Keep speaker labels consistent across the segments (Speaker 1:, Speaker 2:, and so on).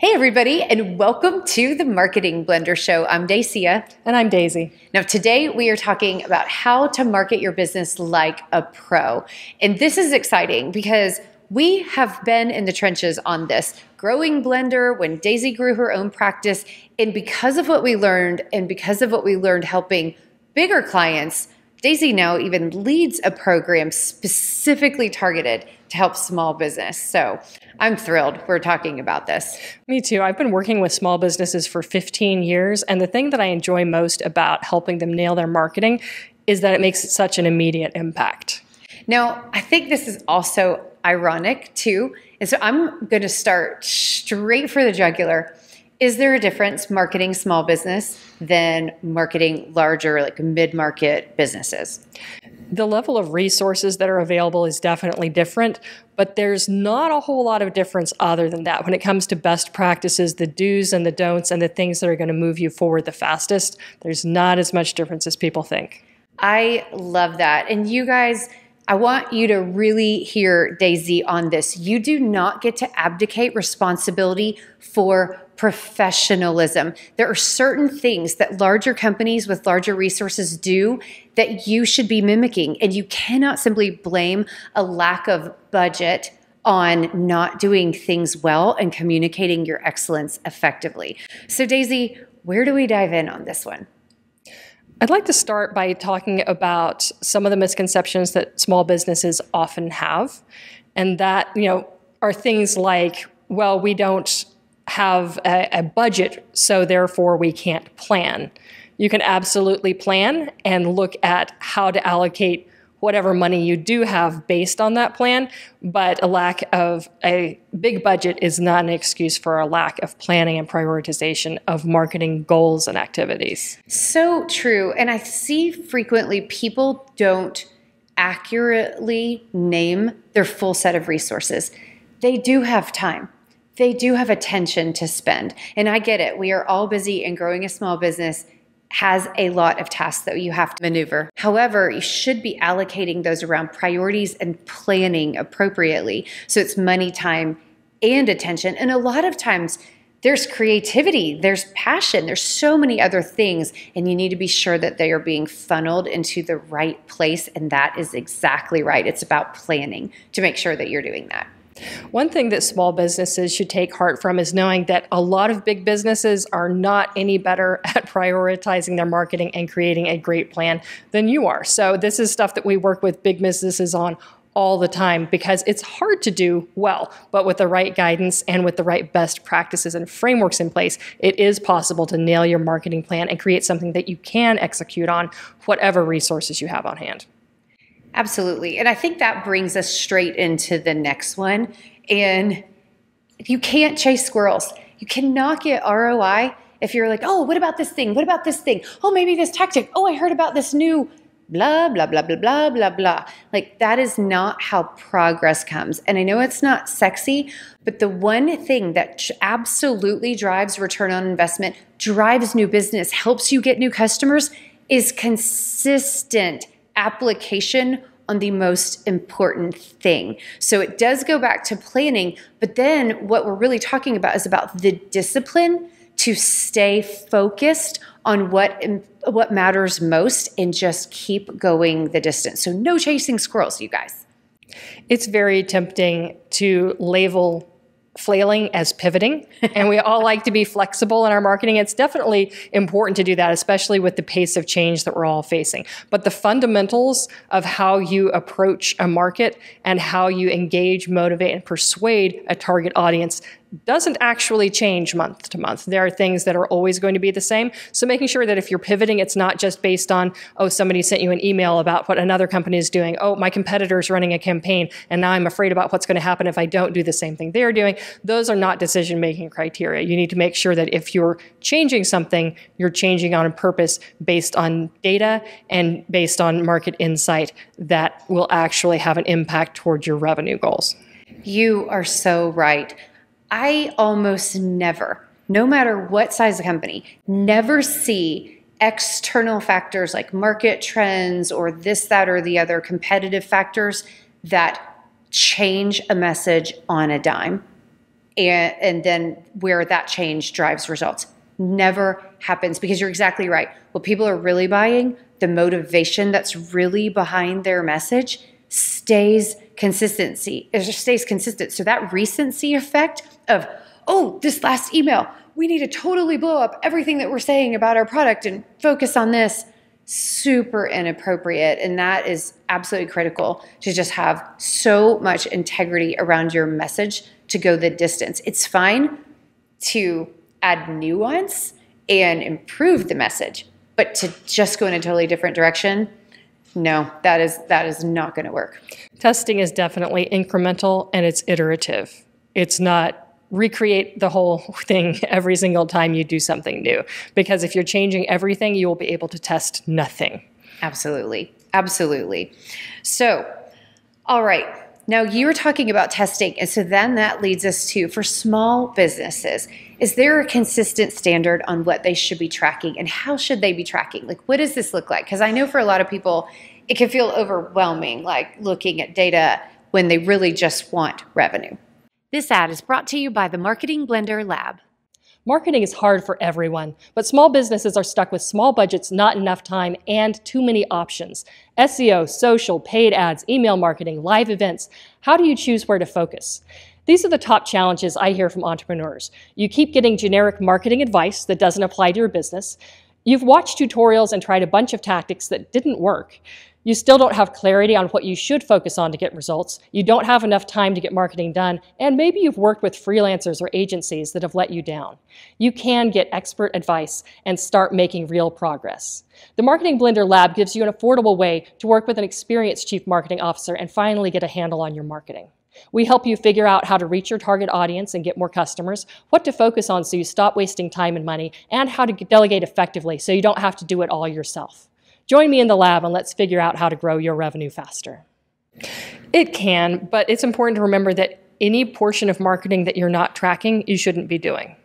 Speaker 1: Hey everybody, and welcome to the Marketing Blender Show. I'm Dacia.
Speaker 2: And I'm Daisy.
Speaker 1: Now today we are talking about how to market your business like a pro. And this is exciting because we have been in the trenches on this, growing Blender when Daisy grew her own practice. And because of what we learned helping bigger clients, Daisy now even leads a program specifically targeted to help small business. So I'm thrilled we're talking about this.
Speaker 2: Me too. I've been working with small businesses for 15 years, and the thing that I enjoy most about helping them nail their marketing is that it makes such an immediate impact.
Speaker 1: Now, I think this is also ironic too, and so I'm going to start straight for the jugular. Is there a difference marketing small business than marketing larger, like mid-market businesses?
Speaker 2: The level of resources that are available is definitely different, but there's not a whole lot of difference other than that. When it comes to best practices, the do's and the don'ts, and the things that are going to move you forward the fastest, there's not as much difference as people think.
Speaker 1: I love that. And you guys, I want you to really hear Daisy on this. You do not get to abdicate responsibility for professionalism. There are certain things that larger companies with larger resources do that you should be mimicking, and you cannot simply blame a lack of budget on not doing things well and communicating your excellence effectively. So Daisy, where do we dive in on this one?
Speaker 2: I'd like to start by talking about some of the misconceptions that small businesses often have, and that, are things like, well, we don't have a budget, so therefore we can't plan. You can absolutely plan and look at how to allocate whatever money you do have based on that plan, but a lack of a big budget is not an excuse for a lack of planning and prioritization of marketing goals and activities.
Speaker 1: So true. And I see frequently people don't accurately name their full set of resources. They do have time. They do have attention to spend. And I get it. We are all busy, and growing a small business has a lot of tasks that you have to maneuver. However, you should be allocating those around priorities and planning appropriately. So it's money, time, and attention. And a lot of times there's creativity, there's passion, there's so many other things, and you need to be sure that they are being funneled into the right place. And that is exactly right. It's about planning to make sure that you're doing that.
Speaker 2: One thing that small businesses should take heart from is knowing that a lot of big businesses are not any better at prioritizing their marketing and creating a great plan than you are. So this is stuff that we work with big businesses on all the time because it's hard to do well, but with the right guidance and with the right best practices and frameworks in place, it is possible to nail your marketing plan and create something that you can execute on whatever resources you have on hand.
Speaker 1: Absolutely. And I think that brings us straight into the next one. And you can't chase squirrels. You cannot get ROI if you're like, oh, what about this thing? What about this thing? Oh, maybe this tactic. Oh, I heard about this new blah, blah, blah, blah, blah, blah, blah. Like, that is not how progress comes. And I know it's not sexy, but the one thing that absolutely drives return on investment, drives new business, helps you get new customers is consistent application on the most important thing. So it does go back to planning, but then what we're really talking about is about the discipline to stay focused on what matters most and just keep going the distance. So no chasing squirrels, you guys.
Speaker 2: It's very tempting to label flailing as pivoting, and we all like to be flexible in our marketing. It's definitely important to do that, especially with the pace of change that we're all facing. But the fundamentals of how you approach a market and how you engage, motivate, and persuade a target audience doesn't actually change month to month. There are things that are always going to be the same. So making sure that if you're pivoting, it's not just based on, oh, somebody sent you an email about what another company is doing. Oh, my competitor is running a campaign, and now I'm afraid about what's going to happen if I don't do the same thing they're doing. Those are not decision-making criteria. You need to make sure that if you're changing something, you're changing on purpose based on data and based on market insight that will actually have an impact towards your revenue goals.
Speaker 1: You are so right. I almost never, no matter what size of company, never see external factors like market trends or this, that, or the other competitive factors that change a message on a dime. and then where that change drives results. Never happens, because you're exactly right. What people are really buying, the motivation that's really behind their message, stays consistent. So that recency effect of, oh, this last email, we need to totally blow up everything that we're saying about our product and focus on this, super inappropriate. And that is absolutely critical, to just have so much integrity around your message to go the distance. It's fine to add nuance and improve the message, but to just go in a totally different direction, no, that is not going to work.
Speaker 2: Testing is definitely incremental and it's iterative. It's not recreate the whole thing every single time you do something new, because if you're changing everything, you will be able to test nothing.
Speaker 1: Absolutely. Absolutely. So, all right. Now you were talking about testing. And so then that leads us to, for small businesses, is there a consistent standard on what they should be tracking, and how should they be tracking? Like, what does this look like? Because I know for a lot of people, it can feel overwhelming, like looking at data when they really just want revenue. This ad is brought to you by the Marketing Blender Lab.
Speaker 2: Marketing is hard for everyone, but small businesses are stuck with small budgets, not enough time, and too many options. SEO, social, paid ads, email marketing, live events. How do you choose where to focus? These are the top challenges I hear from entrepreneurs. You keep getting generic marketing advice that doesn't apply to your business. You've watched tutorials and tried a bunch of tactics that didn't work. You still don't have clarity on what you should focus on to get results. You don't have enough time to get marketing done, and maybe you've worked with freelancers or agencies that have let you down. You can get expert advice and start making real progress. The Marketing Blender Lab gives you an affordable way to work with an experienced chief marketing officer and finally get a handle on your marketing. We help you figure out how to reach your target audience and get more customers, what to focus on so you stop wasting time and money, and how to delegate effectively so you don't have to do it all yourself. Join me in the lab and let's figure out how to grow your revenue faster. It can, but it's important to remember that any portion of marketing that you're not tracking, you shouldn't be doing,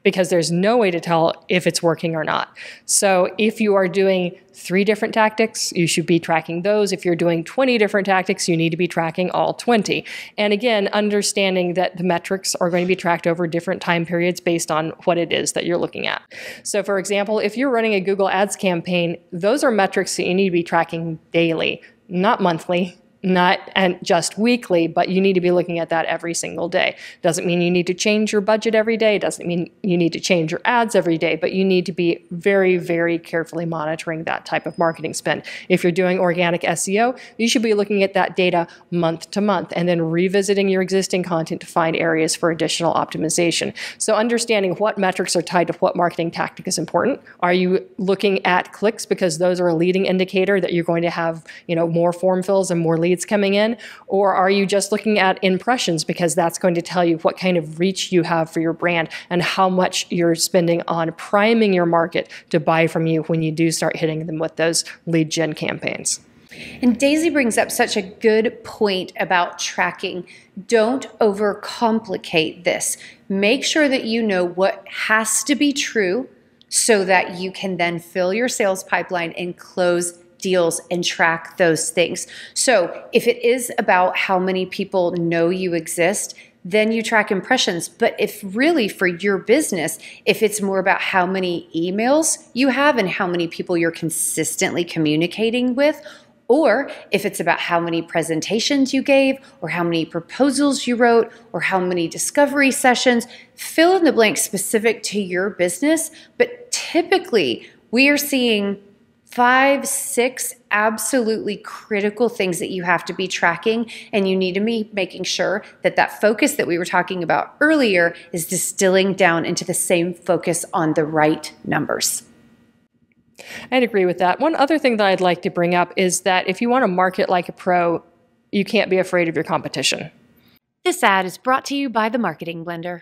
Speaker 2: because there's no way to tell if it's working or not. So if you are doing 3 different tactics, you should be tracking those. If you're doing 20 different tactics, you need to be tracking all 20. And again, understanding that the metrics are going to be tracked over different time periods based on what it is that you're looking at. So for example, if you're running a Google Ads campaign, those are metrics that you need to be tracking daily, not monthly, not and just weekly, but you need to be looking at that every single day. Doesn't mean you need to change your budget every day. Doesn't mean you need to change your ads every day, but you need to be very, very carefully monitoring that type of marketing spend. If you're doing organic SEO, you should be looking at that data month to month and then revisiting your existing content to find areas for additional optimization. So understanding what metrics are tied to what marketing tactic is important. Are you looking at clicks because those are a leading indicator that you're going to have, more form fills and more leads coming in? Or are you just looking at impressions because that's going to tell you what kind of reach you have for your brand and how much you're spending on priming your market to buy from you when you do start hitting them with those lead gen campaigns?
Speaker 1: And Daisy brings up such a good point about tracking. Don't overcomplicate this. Make sure that you know what has to be true so that you can then fill your sales pipeline and close deals and track those things. So if it is about how many people know you exist, then you track impressions. But if really for your business, if it's more about how many emails you have and how many people you're consistently communicating with, or if it's about how many presentations you gave or how many proposals you wrote or how many discovery sessions, fill in the blank specific to your business. But typically we are seeing 5, 6 absolutely critical things that you have to be tracking, and you need to be making sure that that focus that we were talking about earlier is distilling down into the same focus on the right numbers.
Speaker 2: I'd agree with that. One other thing that I'd like to bring up is that if you want to market like a pro, you can't be afraid of your competition.
Speaker 1: This ad is brought to you by the Marketing Blender.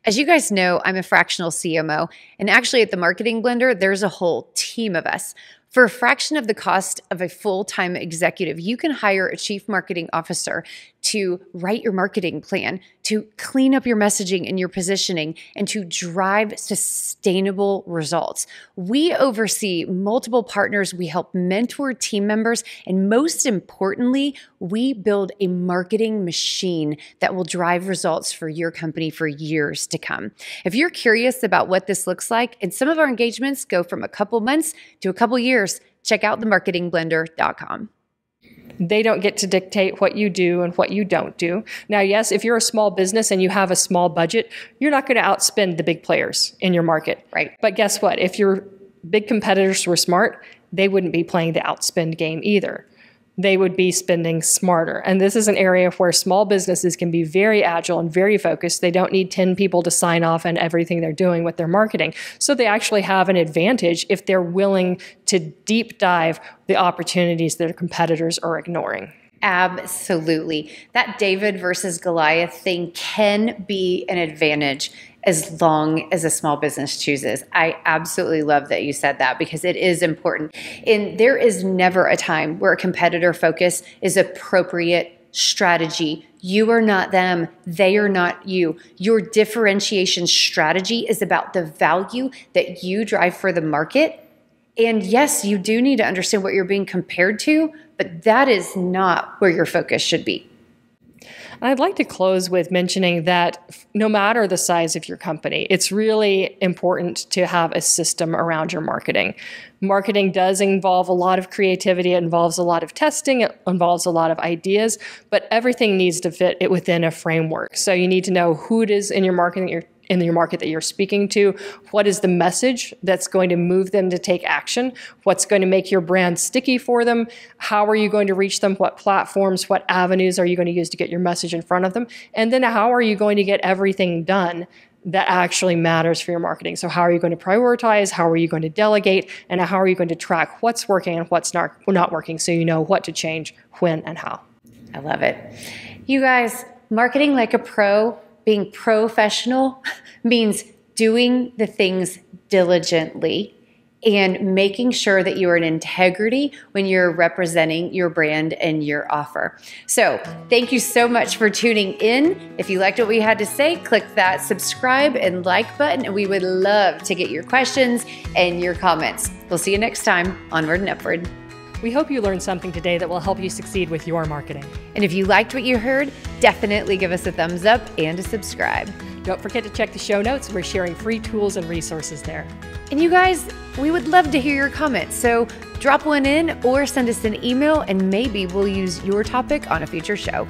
Speaker 1: As you guys know, I'm a fractional CMO, and actually at the Marketing Blender, there's a whole team of us. For a fraction of the cost of a full-time executive, you can hire a chief marketing officer to write your marketing plan, to clean up your messaging and your positioning, and to drive sustainable results. We oversee multiple partners, we help mentor team members, and most importantly, we build a marketing machine that will drive results for your company for years to come. If you're curious about what this looks like, and some of our engagements go from a couple months to a couple years, check out themarketingblender.com.
Speaker 2: They don't get to dictate what you do and what you don't do. Now, yes, if you're a small business and you have a small budget, you're not going to outspend the big players in your market.
Speaker 1: Right.
Speaker 2: But guess what? If your big competitors were smart, they wouldn't be playing the outspend game either. They would be spending smarter. And this is an area where small businesses can be very agile and very focused. They don't need 10 people to sign off on everything they're doing with their marketing. So they actually have an advantage if they're willing to deep dive the opportunities that their competitors are ignoring.
Speaker 1: Absolutely. That David versus Goliath thing can be an advantage as long as a small business chooses. I absolutely love that you said that because it is important. And there is never a time where a competitor focus is appropriate strategy. You are not them. They are not you. Your differentiation strategy is about the value that you drive for the market. And yes, you do need to understand what you're being compared to, but that is not where your focus should be.
Speaker 2: I'd like to close with mentioning that no matter the size of your company, it's really important to have a system around your marketing. Marketing does involve a lot of creativity. It involves a lot of testing. It involves a lot of ideas, but everything needs to fit it within a framework. So you need to know who it is in your marketing in your market that you're speaking to, what is the message that's going to move them to take action, what's going to make your brand sticky for them, how are you going to reach them, what platforms, what avenues are you going to use to get your message in front of them, and then how are you going to get everything done that actually matters for your marketing. So how are you going to prioritize, how are you going to delegate, and how are you going to track what's working and what's not working so you know what to change, when, and how.
Speaker 1: I love it. You guys, marketing like a pro, being professional means doing the things diligently and making sure that you are in integrity when you're representing your brand and your offer. So thank you so much for tuning in. If you liked what we had to say, click that subscribe and like button, and we would love to get your questions and your comments. We'll see you next time. Onward and upward.
Speaker 2: We hope you learned something today that will help you succeed with your marketing.
Speaker 1: And if you liked what you heard, definitely give us a thumbs up and a subscribe.
Speaker 2: Don't forget to check the show notes. We're sharing free tools and resources there.
Speaker 1: And you guys, we would love to hear your comments. So drop one in or send us an email and maybe we'll use your topic on a future show.